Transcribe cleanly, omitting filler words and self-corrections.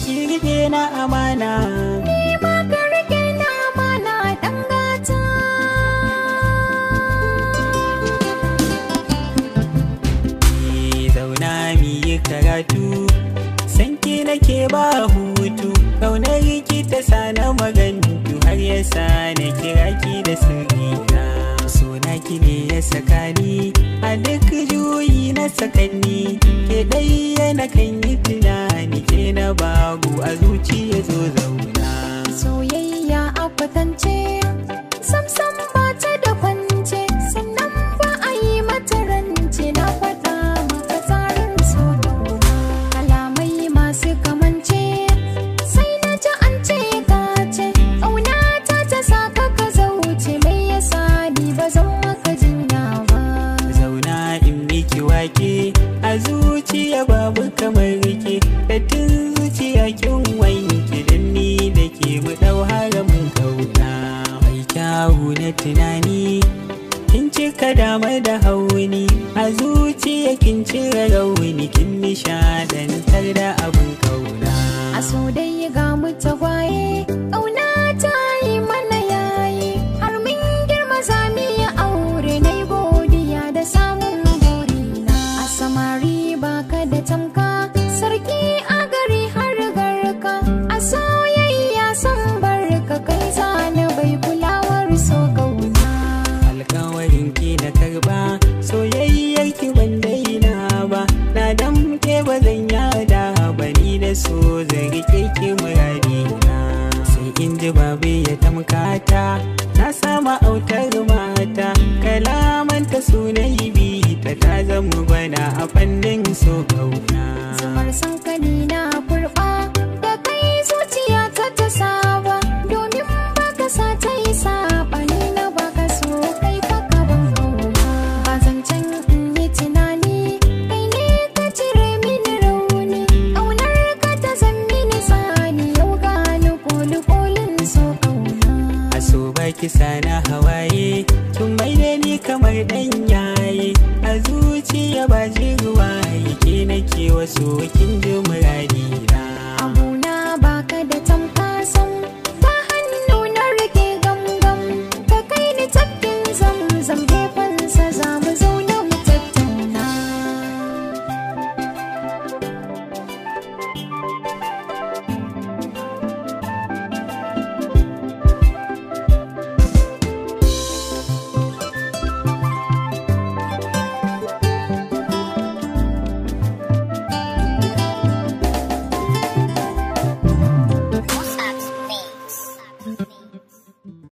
ki rike na amana, ni ma ka rike na amana ɗan gata. Zauna mi yi karatu, sanki nake ba hutu, ƙaunar ki ta sana magantu har ya sa na kira ki da sirrina. So na ki ne ya saka ni a duk juyi na sakanni, ke ɗaya na kan yi tunani, ke na bagu a zuciya zo zauna. Soyayya a kwatance samsam ba ta da kwance, sannan ba a yi mata rance. Na faɗa maka tsarin so kalamai masu kamance, sai na ji an ce ka ce ƙaunata ta saka ka zauce. Mai yasa ni ba zan maka jinya ba? Zauna in miki wake a zuciya babu kamar rike, dattin zuciya kin wanke, dan ni da ke mu ɗau haramin kauna. Mai kyawu na tunani kin cika dama da hauni, a zuciya kin cire rauni, kin nishadantar da abin kauna. A so dai ga mu tagwaye, ƙauna ta yi mana yayi, har min girma za mu yi aure. Na yi godiya da samun burina, a samari baka da tamka, sarki a gari har garka. A soyayya san barka, kai zana bai kulawar so ƙauna. Alkawarin ki na karba, soyayyar ki ban daina ba, na damke ba zan yada ba, ni da so zan rike ki muradina. Sai in ji babu ya tamkata, na sama autar mata, kalamanta sunayi bita, ta zama gwana a fannin so kauna. Zumar sankali na kurɓa, da kai zuciya ta saba, domin baka sa ta yi saba. Ni na baka so kai baka ban kauna, ba zancen in yi tunani, kai ne ka cire mini rauni. Ƙaunar ka ta zan mini tsani, yau gani koli-kolin so ƙauna. A so baki sana hawaye, kin mai da ni kamar ɗan yaye, a zuciya ba ji ruwaye, ke nake waso kin